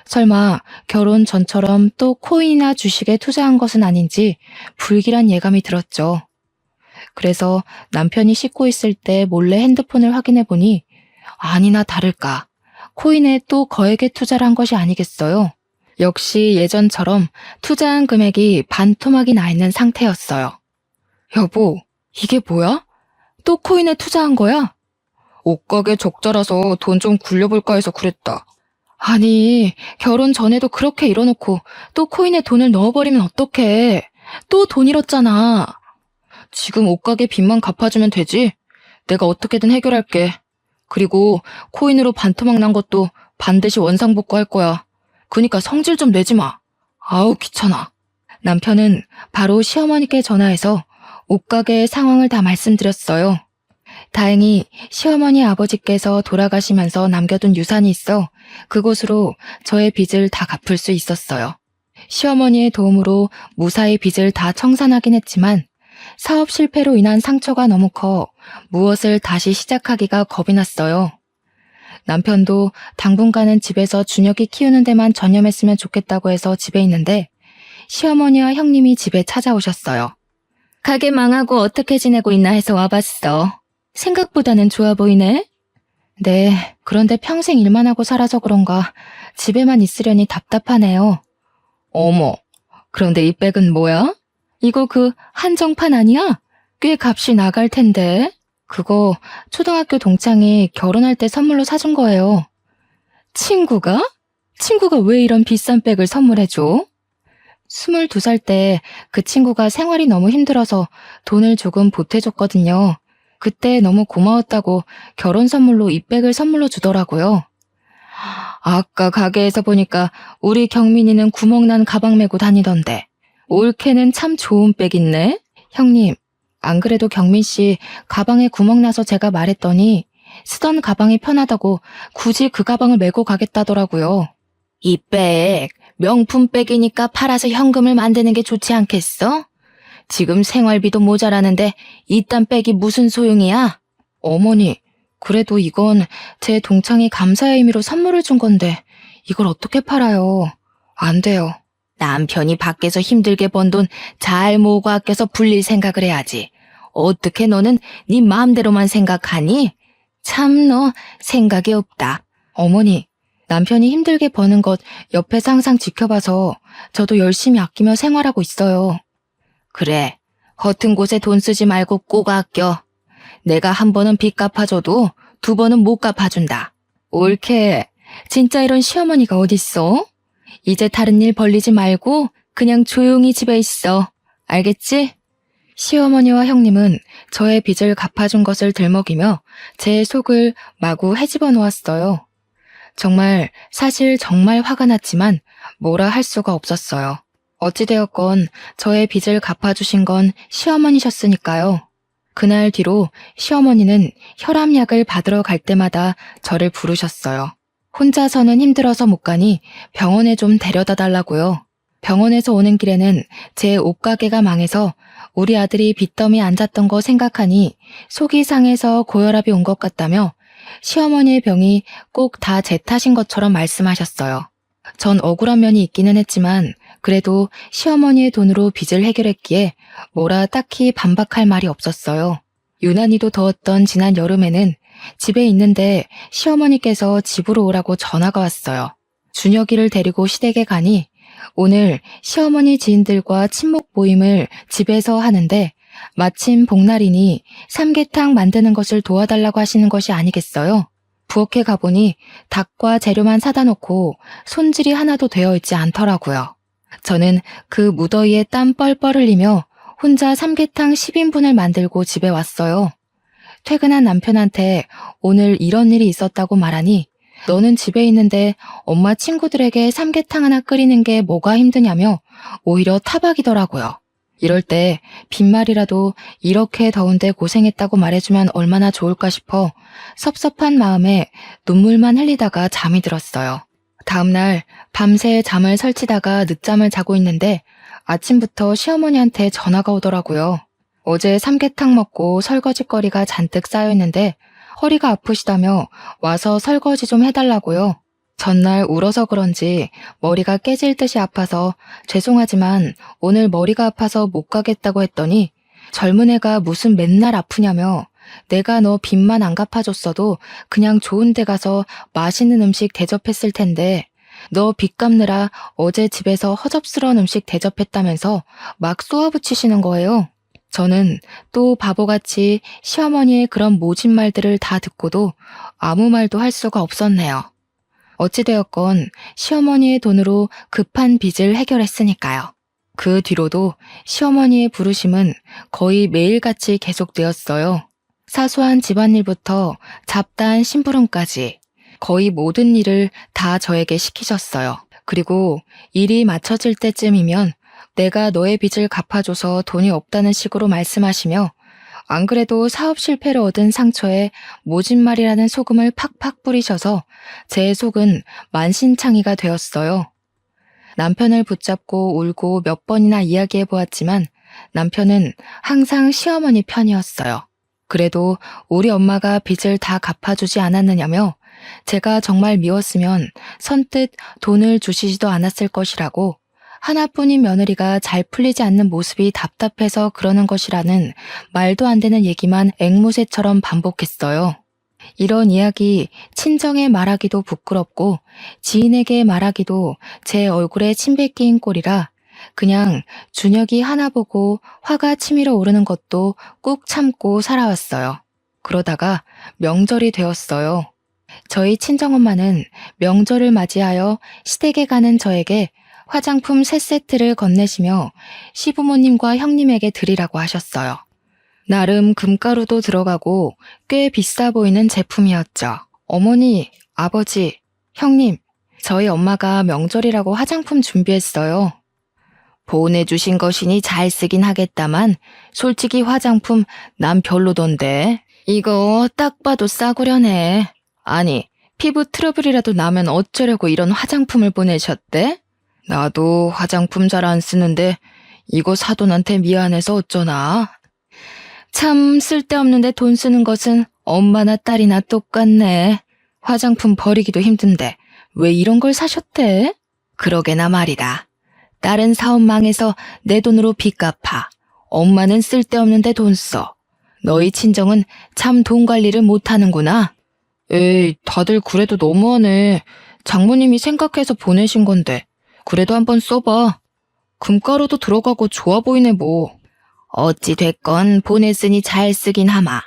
설마 결혼 전처럼 또 코인이나 주식에 투자한 것은 아닌지 불길한 예감이 들었죠. 그래서 남편이 씻고 있을 때 몰래 핸드폰을 확인해 보니 아니나 다를까 코인에 또 거액의 투자를 한 것이 아니겠어요. 역시 예전처럼 투자한 금액이 반토막이 나 있는 상태였어요. 여보, 이게 뭐야? 또 코인에 투자한 거야? 옷가게 적자라서 돈 좀 굴려볼까 해서 그랬다. 아니, 결혼 전에도 그렇게 이러놓고 또 코인에 돈을 넣어버리면 어떡해. 또 돈 잃었잖아. 지금 옷가게 빚만 갚아주면 되지? 내가 어떻게든 해결할게. 그리고 코인으로 반토막 난 것도 반드시 원상복구할 거야. 그니까 성질 좀 내지 마. 아우 귀찮아. 남편은 바로 시어머니께 전화해서 옷가게의 상황을 다 말씀드렸어요. 다행히 시어머니 아버지께서 돌아가시면서 남겨둔 유산이 있어 그곳으로 저의 빚을 다 갚을 수 있었어요. 시어머니의 도움으로 무사히 빚을 다 청산하긴 했지만 사업 실패로 인한 상처가 너무 커 무엇을 다시 시작하기가 겁이 났어요. 남편도 당분간은 집에서 준혁이 키우는 데만 전념했으면 좋겠다고 해서 집에 있는데 시어머니와 형님이 집에 찾아오셨어요. 가게 망하고 어떻게 지내고 있나 해서 와봤어. 생각보다는 좋아 보이네? 네, 그런데 평생 일만 하고 살아서 그런가 집에만 있으려니 답답하네요. 어머, 그런데 이 백은 뭐야? 이거 그 한정판 아니야? 꽤 값이 나갈 텐데. 그거 초등학교 동창이 결혼할 때 선물로 사준 거예요. 친구가? 친구가 왜 이런 비싼 백을 선물해줘? 22살 때 그 친구가 생활이 너무 힘들어서 돈을 조금 보태줬거든요. 그때 너무 고마웠다고 결혼 선물로 이 백을 선물로 주더라고요. 아까 가게에서 보니까 우리 경민이는 구멍난 가방 메고 다니던데. 올케는 참 좋은 백 있네. 형님, 안 그래도 경민 씨 가방에 구멍 나서 제가 말했더니 쓰던 가방이 편하다고 굳이 그 가방을 메고 가겠다더라고요. 이 백, 명품 백이니까 팔아서 현금을 만드는 게 좋지 않겠어? 지금 생활비도 모자라는데 이딴 백이 무슨 소용이야? 어머니, 그래도 이건 제 동창이 감사의 의미로 선물을 준 건데 이걸 어떻게 팔아요? 안 돼요. 남편이 밖에서 힘들게 번 돈 잘 모으고 아껴서 불릴 생각을 해야지. 어떻게 너는 네 마음대로만 생각하니? 참 너 생각이 없다. 어머니, 남편이 힘들게 버는 것 옆에서 항상 지켜봐서 저도 열심히 아끼며 생활하고 있어요. 그래, 허튼 곳에 돈 쓰지 말고 꼭 아껴. 내가 한 번은 빚 갚아줘도 두 번은 못 갚아준다. 옳게, 진짜 이런 시어머니가 어딨어? 이제 다른 일 벌리지 말고 그냥 조용히 집에 있어. 알겠지? 시어머니와 형님은 저의 빚을 갚아준 것을 들먹이며 제 속을 마구 헤집어 놓았어요. 사실 정말 화가 났지만 뭐라 할 수가 없었어요. 어찌되었건 저의 빚을 갚아주신 건 시어머니셨으니까요. 그날 뒤로 시어머니는 혈압약을 받으러 갈 때마다 저를 부르셨어요. 혼자서는 힘들어서 못 가니 병원에 좀 데려다 달라고요. 병원에서 오는 길에는 제 옷가게가 망해서 우리 아들이 빚더미 앉았던 거 생각하니 속이 상해서 고혈압이 온 것 같다며 시어머니의 병이 꼭 다 제 탓인 것처럼 말씀하셨어요. 전 억울한 면이 있기는 했지만 그래도 시어머니의 돈으로 빚을 해결했기에 뭐라 딱히 반박할 말이 없었어요. 유난히도 더웠던 지난 여름에는 집에 있는데 시어머니께서 집으로 오라고 전화가 왔어요. 준혁이를 데리고 시댁에 가니 오늘 시어머니 지인들과 친목 모임을 집에서 하는데 마침 복날이니 삼계탕 만드는 것을 도와달라고 하시는 것이 아니겠어요? 부엌에 가보니 닭과 재료만 사다 놓고 손질이 하나도 되어 있지 않더라고요. 저는 그 무더위에 땀 뻘뻘 흘리며 혼자 삼계탕 10인분을 만들고 집에 왔어요. 퇴근한 남편한테 오늘 이런 일이 있었다고 말하니 너는 집에 있는데 엄마 친구들에게 삼계탕 하나 끓이는 게 뭐가 힘드냐며 오히려 타박이더라고요. 이럴 때 빈말이라도 이렇게 더운데 고생했다고 말해주면 얼마나 좋을까 싶어 섭섭한 마음에 눈물만 흘리다가 잠이 들었어요. 다음날 밤새 잠을 설치다가 늦잠을 자고 있는데 아침부터 시어머니한테 전화가 오더라고요. 어제 삼계탕 먹고 설거지거리가 잔뜩 쌓여있는데 허리가 아프시다며 와서 설거지 좀 해달라고요. 전날 울어서 그런지 머리가 깨질 듯이 아파서 죄송하지만 오늘 머리가 아파서 못 가겠다고 했더니 젊은 애가 무슨 맨날 아프냐며 내가 너 빚만 안 갚아줬어도 그냥 좋은 데 가서 맛있는 음식 대접했을 텐데 너 빚 갚느라 어제 집에서 허접스러운 음식 대접했다면서 막 쏘아붙이시는 거예요. 저는 또 바보같이 시어머니의 그런 모진 말들을 다 듣고도 아무 말도 할 수가 없었네요. 어찌되었건 시어머니의 돈으로 급한 빚을 해결했으니까요. 그 뒤로도 시어머니의 부르심은 거의 매일같이 계속되었어요. 사소한 집안일부터 잡다한 심부름까지 거의 모든 일을 다 저에게 시키셨어요. 그리고 일이 마쳐질 때쯤이면 내가 너의 빚을 갚아줘서 돈이 없다는 식으로 말씀하시며 안 그래도 사업 실패로 얻은 상처에 모진말이라는 소금을 팍팍 뿌리셔서 제 속은 만신창이가 되었어요. 남편을 붙잡고 울고 몇 번이나 이야기해 보았지만 남편은 항상 시어머니 편이었어요. 그래도 우리 엄마가 빚을 다 갚아주지 않았느냐며 제가 정말 미웠으면 선뜻 돈을 주시지도 않았을 것이라고 하나뿐인 며느리가 잘 풀리지 않는 모습이 답답해서 그러는 것이라는 말도 안 되는 얘기만 앵무새처럼 반복했어요. 이런 이야기 친정에 말하기도 부끄럽고 지인에게 말하기도 제 얼굴에 침 뱉기인 꼴이라 그냥 준혁이 하나 보고 화가 치밀어 오르는 것도 꾹 참고 살아왔어요. 그러다가 명절이 되었어요. 저희 친정엄마는 명절을 맞이하여 시댁에 가는 저에게 화장품 3세트를 건네시며 시부모님과 형님에게 드리라고 하셨어요. 나름 금가루도 들어가고 꽤 비싸 보이는 제품이었죠. 어머니, 아버지, 형님, 저희 엄마가 명절이라고 화장품 준비했어요. 보내주신 것이니 잘 쓰긴 하겠다만 솔직히 화장품 난 별로던데. 이거 딱 봐도 싸구려네. 아니, 피부 트러블이라도 나면 어쩌려고 이런 화장품을 보내셨대? 나도 화장품 잘 안 쓰는데 이거 사돈한테 미안해서 어쩌나. 참 쓸데없는데 돈 쓰는 것은 엄마나 딸이나 똑같네. 화장품 버리기도 힘든데 왜 이런 걸 사셨대? 그러게나 말이다. 딸은 사업 망해서 내 돈으로 빚 갚아. 엄마는 쓸데없는데 돈 써. 너희 친정은 참 돈 관리를 못하는구나. 에이, 다들 그래도 너무하네. 장모님이 생각해서 보내신 건데 그래도 한번 써봐. 금가루도 들어가고 좋아 보이네 뭐. 어찌 됐건 보냈으니 잘 쓰긴 하마.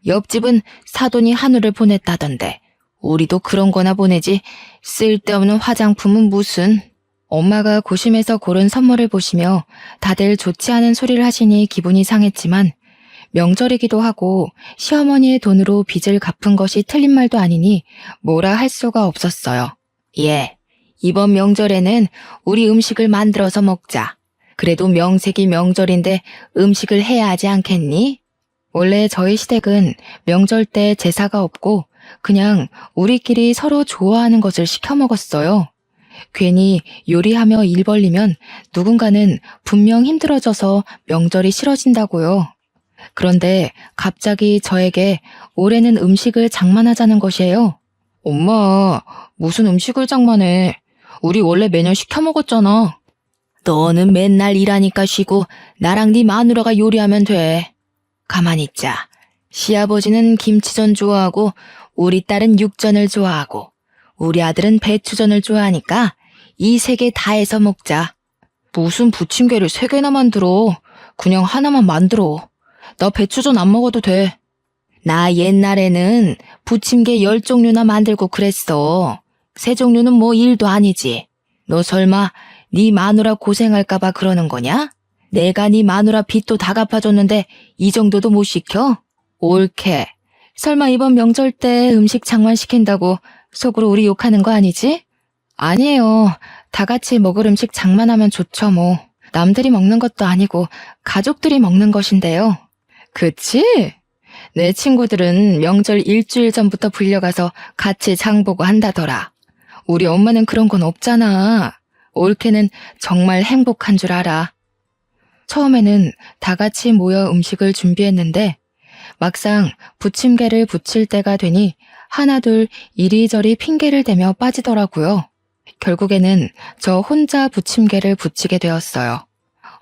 옆집은 사돈이 한우를 보냈다던데 우리도 그런 거나 보내지 쓸데없는 화장품은 무슨. 엄마가 고심해서 고른 선물을 보시며 다들 좋지 않은 소리를 하시니 기분이 상했지만 명절이기도 하고 시어머니의 돈으로 빚을 갚은 것이 틀린 말도 아니니 뭐라 할 수가 없었어요. 예, 이번 명절에는 우리 음식을 만들어서 먹자. 그래도 명색이 명절인데 음식을 해야 하지 않겠니? 원래 저희 시댁은 명절 때 제사가 없고 그냥 우리끼리 서로 좋아하는 것을 시켜 먹었어요. 괜히 요리하며 일 벌리면 누군가는 분명 힘들어져서 명절이 싫어진다고요. 그런데 갑자기 저에게 올해는 음식을 장만하자는 것이에요. 엄마, 무슨 음식을 장만해? 우리 원래 매년 시켜 먹었잖아. 너는 맨날 일하니까 쉬고 나랑 네 마누라가 요리하면 돼. 가만히 있자. 시아버지는 김치전 좋아하고 우리 딸은 육전을 좋아하고 우리 아들은 배추전을 좋아하니까 이 3개 다 해서 먹자. 무슨 부침개를 3개나 만들어. 그냥 하나만 만들어. 나 배추전 안 먹어도 돼. 나 옛날에는 부침개 10종류나 만들고 그랬어. 3종류는 뭐 일도 아니지. 너 설마 네 마누라 고생할까봐 그러는 거냐? 내가 네 마누라 빚도 다 갚아줬는데 이 정도도 못 시켜? 옳게. 설마 이번 명절 때 음식 장만시킨다고 속으로 우리 욕하는 거 아니지? 아니에요. 다 같이 먹을 음식 장만하면 좋죠 뭐. 남들이 먹는 것도 아니고 가족들이 먹는 것인데요. 그치? 내 친구들은 명절 일주일 전부터 불려가서 같이 장 보고 한다더라. 우리 엄마는 그런 건 없잖아. 올케는 정말 행복한 줄 알아. 처음에는 다 같이 모여 음식을 준비했는데 막상 부침개를 부칠 때가 되니 하나둘 이리저리 핑계를 대며 빠지더라고요. 결국에는 저 혼자 부침개를 부치게 되었어요.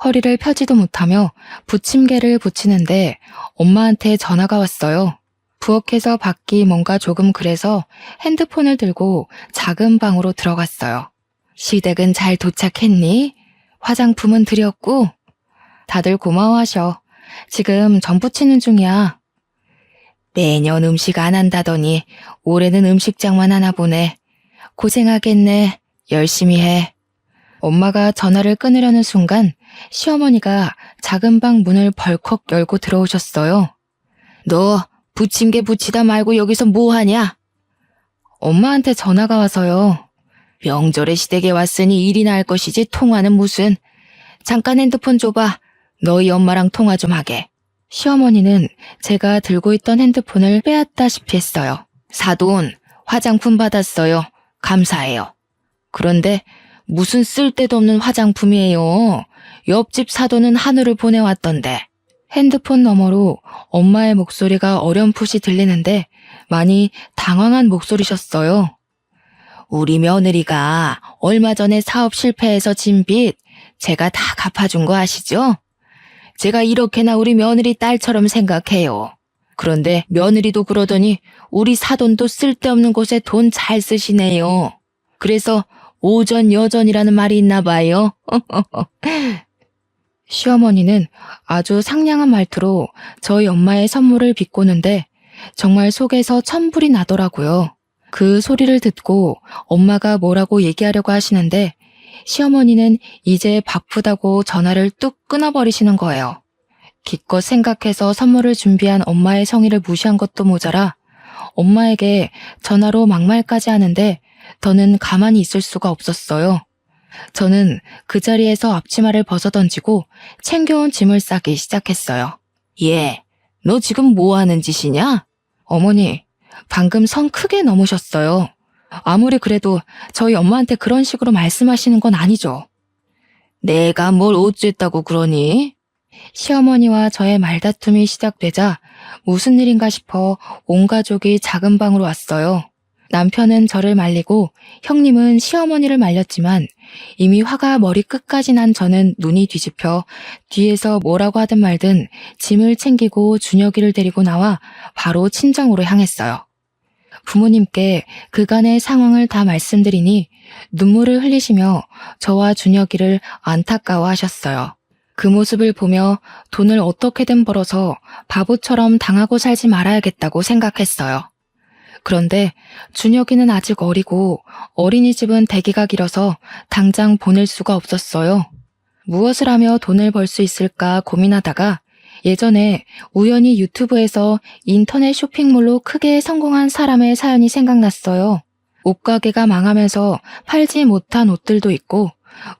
허리를 펴지도 못하며 부침개를 부치는데 엄마한테 전화가 왔어요. 부엌에서 밖이 뭔가 조금 그래서 핸드폰을 들고 작은 방으로 들어갔어요. 시댁은 잘 도착했니? 화장품은 드렸고? 다들 고마워하셔. 지금 전 부치는 중이야. 매년 음식 안 한다더니 올해는 음식장만 하나 보네. 고생하겠네. 열심히 해. 엄마가 전화를 끊으려는 순간 시어머니가 작은 방 문을 벌컥 열고 들어오셨어요. 너 부침개 부치다 말고 여기서 뭐 하냐? 엄마한테 전화가 와서요. 명절에 시댁에 왔으니 일이나 할 것이지 통화는 무슨. 잠깐 핸드폰 줘봐. 너희 엄마랑 통화 좀 하게. 시어머니는 제가 들고 있던 핸드폰을 빼앗다시피 했어요. 사돈, 화장품 받았어요. 감사해요. 그런데 무슨 쓸데도 없는 화장품이에요. 옆집 사돈은 한우를 보내왔던데. 핸드폰 너머로 엄마의 목소리가 어렴풋이 들리는데 많이 당황한 목소리셨어요. 우리 며느리가 얼마 전에 사업 실패해서 진 빚 제가 다 갚아준 거 아시죠? 제가 이렇게나 우리 며느리 딸처럼 생각해요. 그런데 며느리도 그러더니 우리 사돈도 쓸데없는 곳에 돈 잘 쓰시네요. 그래서 오전 여전이라는 말이 있나 봐요. 시어머니는 아주 상냥한 말투로 저희 엄마의 선물을 비꼬는데 정말 속에서 천불이 나더라고요. 그 소리를 듣고 엄마가 뭐라고 얘기하려고 하시는데 시어머니는 이제 바쁘다고 전화를 뚝 끊어버리시는 거예요. 기껏 생각해서 선물을 준비한 엄마의 성의를 무시한 것도 모자라 엄마에게 전화로 막말까지 하는데 더는 가만히 있을 수가 없었어요. 저는 그 자리에서 앞치마를 벗어던지고 챙겨온 짐을 싸기 시작했어요. 얘, 너 지금 뭐 하는 짓이냐? 어머니, 방금 선 크게 넘으셨어요. 아무리 그래도 저희 엄마한테 그런 식으로 말씀하시는 건 아니죠. 내가 뭘 어쨌다고 그러니? 시어머니와 저의 말다툼이 시작되자 무슨 일인가 싶어 온 가족이 작은 방으로 왔어요. 남편은 저를 말리고 형님은 시어머니를 말렸지만 이미 화가 머리 끝까지 난 저는 눈이 뒤집혀 뒤에서 뭐라고 하든 말든 짐을 챙기고 준혁이를 데리고 나와 바로 친정으로 향했어요. 부모님께 그간의 상황을 다 말씀드리니 눈물을 흘리시며 저와 준혁이를 안타까워하셨어요. 그 모습을 보며 돈을 어떻게든 벌어서 바보처럼 당하고 살지 말아야겠다고 생각했어요. 그런데 준혁이는 아직 어리고 어린이집은 대기가 길어서 당장 보낼 수가 없었어요. 무엇을 하며 돈을 벌 수 있을까 고민하다가 예전에 우연히 유튜브에서 인터넷 쇼핑몰로 크게 성공한 사람의 사연이 생각났어요. 옷가게가 망하면서 팔지 못한 옷들도 있고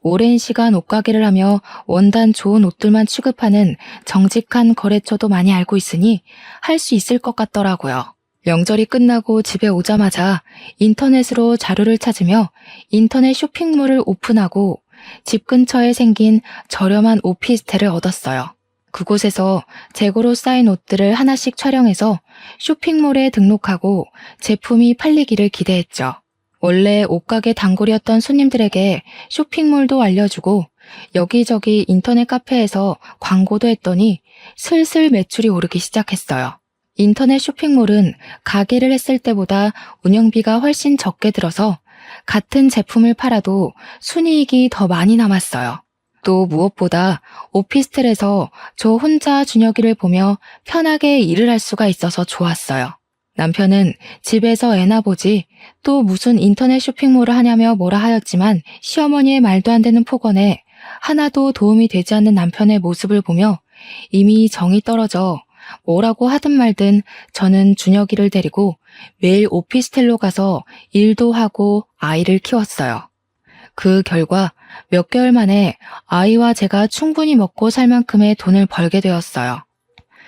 오랜 시간 옷가게를 하며 원단 좋은 옷들만 취급하는 정직한 거래처도 많이 알고 있으니 할 수 있을 것 같더라고요. 명절이 끝나고 집에 오자마자 인터넷으로 자료를 찾으며 인터넷 쇼핑몰을 오픈하고 집 근처에 생긴 저렴한 오피스텔을 얻었어요. 그곳에서 재고로 쌓인 옷들을 하나씩 촬영해서 쇼핑몰에 등록하고 제품이 팔리기를 기대했죠. 원래 옷가게 단골이었던 손님들에게 쇼핑몰도 알려주고 여기저기 인터넷 카페에서 광고도 했더니 슬슬 매출이 오르기 시작했어요. 인터넷 쇼핑몰은 가게를 했을 때보다 운영비가 훨씬 적게 들어서 같은 제품을 팔아도 순이익이 더 많이 남았어요. 또 무엇보다 오피스텔에서 저 혼자 준혁이를 보며 편하게 일을 할 수가 있어서 좋았어요. 남편은 집에서 애나 보지 또 무슨 인터넷 쇼핑몰을 하냐며 뭐라 하였지만 시어머니의 말도 안 되는 폭언에 하나도 도움이 되지 않는 남편의 모습을 보며 이미 정이 떨어져 뭐라고 하든 말든 저는 준혁이를 데리고 매일 오피스텔로 가서 일도 하고 아이를 키웠어요. 그 결과 몇 개월 만에 아이와 제가 충분히 먹고 살 만큼의 돈을 벌게 되었어요.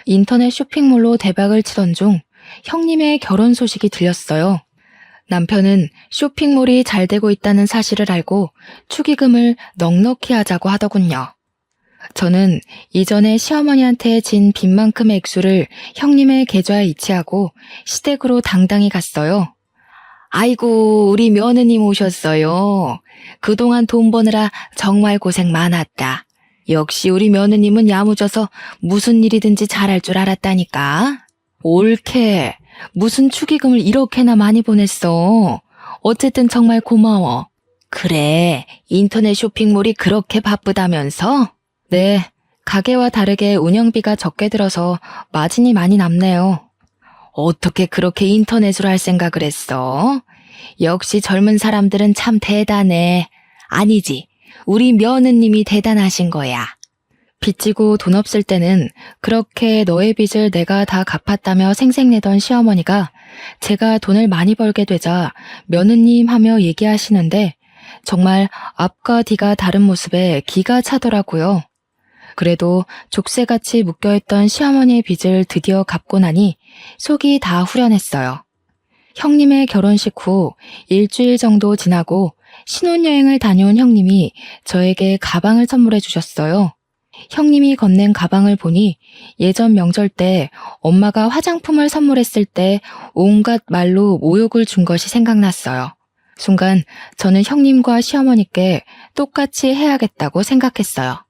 인터넷 쇼핑몰로 대박을 치던 중 형님의 결혼 소식이 들렸어요. 남편은 쇼핑몰이 잘 되고 있다는 사실을 알고 축의금을 넉넉히 하자고 하더군요. 저는 이전에 시어머니한테 진 빚만큼의 액수를 형님의 계좌에 이체하고 시댁으로 당당히 갔어요. 아이고, 우리 며느님 오셨어요. 그동안 돈 버느라 정말 고생 많았다. 역시 우리 며느님은 야무져서 무슨 일이든지 잘할 줄 알았다니까. 옳게. 무슨 축의금을 이렇게나 많이 보냈어. 어쨌든 정말 고마워. 그래, 인터넷 쇼핑몰이 그렇게 바쁘다면서? 네, 가게와 다르게 운영비가 적게 들어서 마진이 많이 남네요. 어떻게 그렇게 인터넷으로 할 생각을 했어? 역시 젊은 사람들은 참 대단해. 아니지, 우리 며느님이 대단하신 거야. 빚지고 돈 없을 때는 그렇게 너의 빚을 내가 다 갚았다며 생색내던 시어머니가 제가 돈을 많이 벌게 되자 며느님 하며 얘기하시는데 정말 앞과 뒤가 다른 모습에 기가 차더라고요. 그래도 족쇄같이 묶여있던 시어머니의 빚을 드디어 갚고 나니 속이 다 후련했어요. 형님의 결혼식 후 일주일 정도 지나고 신혼여행을 다녀온 형님이 저에게 가방을 선물해 주셨어요. 형님이 건넨 가방을 보니 예전 명절 때 엄마가 화장품을 선물했을 때 온갖 말로 모욕을 준 것이 생각났어요. 순간 저는 형님과 시어머니께 똑같이 해야겠다고 생각했어요.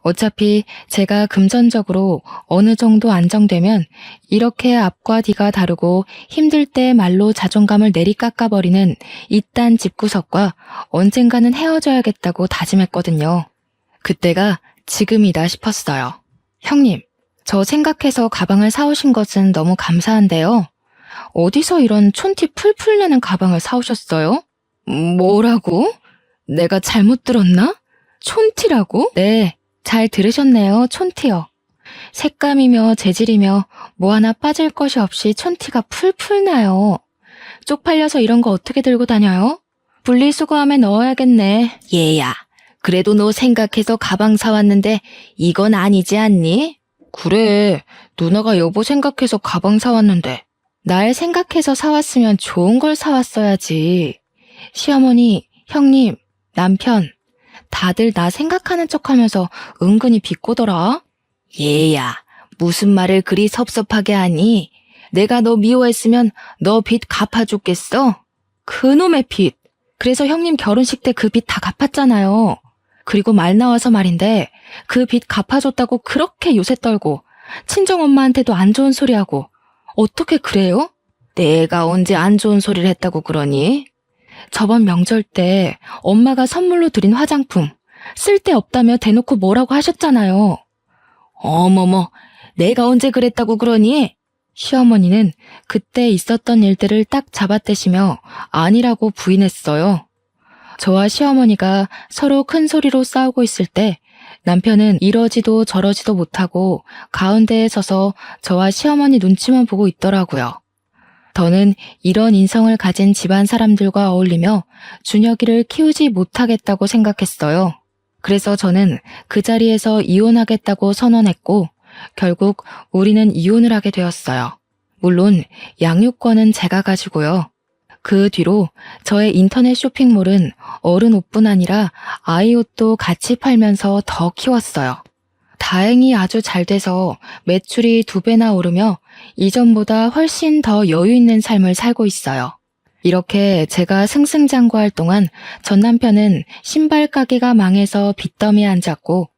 어차피 제가 금전적으로 어느 정도 안정되면 이렇게 앞과 뒤가 다르고 힘들 때 말로 자존감을 내리깎아버리는 이딴 집구석과 언젠가는 헤어져야겠다고 다짐했거든요. 그때가 지금이다 싶었어요. 형님, 저 생각해서 가방을 사오신 것은 너무 감사한데요. 어디서 이런 촌티 풀풀 내는 가방을 사오셨어요? 뭐라고? 내가 잘못 들었나? 촌티라고? 네, 잘 들으셨네요. 촌티요. 색감이며 재질이며 뭐 하나 빠질 것이 없이 촌티가 풀풀 나요. 쪽팔려서 이런 거 어떻게 들고 다녀요? 분리수거함에 넣어야겠네. 얘야, 그래도 너 생각해서 가방 사왔는데 이건 아니지 않니? 그래, 누나가 여보 생각해서 가방 사왔는데. 날 생각해서 사왔으면 좋은 걸 사왔어야지. 시어머니, 형님, 남편, 다들 나 생각하는 척하면서 은근히 비꼬더라. 얘야, 무슨 말을 그리 섭섭하게 하니? 내가 너 미워했으면 너 빚 갚아줬겠어? 그놈의 빚. 그래서 형님 결혼식 때 그 빚 다 갚았잖아요. 그리고 말 나와서 말인데 그 빚 갚아줬다고 그렇게 요새 떨고 친정엄마한테도 안 좋은 소리하고 어떻게 그래요? 내가 언제 안 좋은 소리를 했다고 그러니? 저번 명절 때 엄마가 선물로 드린 화장품 쓸데없다며 대놓고 뭐라고 하셨잖아요. 어머머, 내가 언제 그랬다고 그러니? 시어머니는 그때 있었던 일들을 딱 잡아떼시며 아니라고 부인했어요. 저와 시어머니가 서로 큰 소리로 싸우고 있을 때 남편은 이러지도 저러지도 못하고 가운데에 서서 저와 시어머니 눈치만 보고 있더라고요. 더는 이런 인성을 가진 집안 사람들과 어울리며 준혁이를 키우지 못하겠다고 생각했어요. 그래서 저는 그 자리에서 이혼하겠다고 선언했고 결국 우리는 이혼을 하게 되었어요. 물론 양육권은 제가 가지고요. 그 뒤로 저의 인터넷 쇼핑몰은 어른 옷뿐 아니라 아이 옷도 같이 팔면서 더 키웠어요. 다행히 아주 잘 돼서 매출이 2배나 오르며 이전보다 훨씬 더 여유 있는 삶을 살고 있어요. 이렇게 제가 승승장구할 동안 전 남편은 신발 가게가 망해서 빚더미에 앉았고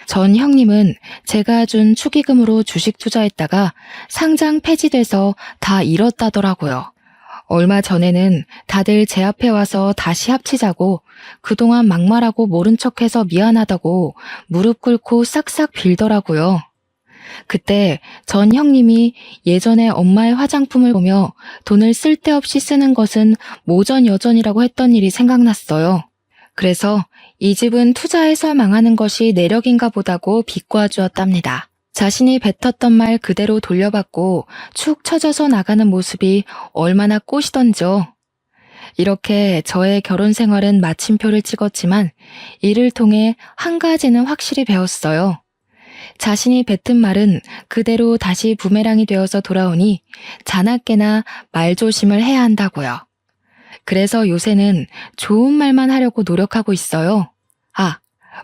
전 형님은 제가 준 축의금으로 주식 투자했다가 상장 폐지돼서 다 잃었다더라고요. 얼마 전에는 다들 제 앞에 와서 다시 합치자고 그동안 막말하고 모른 척해서 미안하다고 무릎 꿇고 싹싹 빌더라고요. 그때 전 형님이 예전에 엄마의 화장품을 보며 돈을 쓸데없이 쓰는 것은 모전여전이라고 했던 일이 생각났어요. 그래서 이 집은 투자해서 망하는 것이 내력인가 보다고 비꼬아주었답니다. 자신이 뱉었던 말 그대로 돌려받고 축 처져서 나가는 모습이 얼마나 꼬시던지요. 이렇게 저의 결혼 생활은 마침표를 찍었지만 이를 통해 한 가지는 확실히 배웠어요. 자신이 뱉은 말은 그대로 다시 부메랑이 되어서 돌아오니 자나깨나 말조심을 해야 한다고요. 그래서 요새는 좋은 말만 하려고 노력하고 있어요. 아,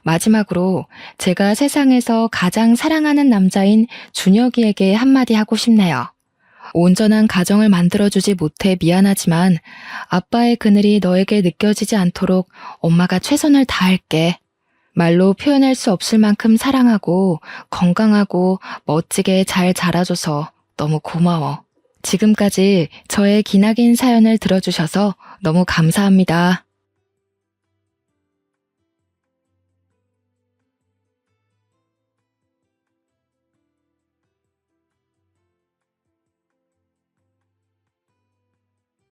마지막으로 제가 세상에서 가장 사랑하는 남자인 준혁이에게 한마디 하고 싶네요. 온전한 가정을 만들어주지 못해 미안하지만 아빠의 그늘이 너에게 느껴지지 않도록 엄마가 최선을 다할게. 말로 표현할 수 없을 만큼 사랑하고 건강하고 멋지게 잘 자라줘서 너무 고마워. 지금까지 저의 기나긴 사연을 들어주셔서 너무 감사합니다.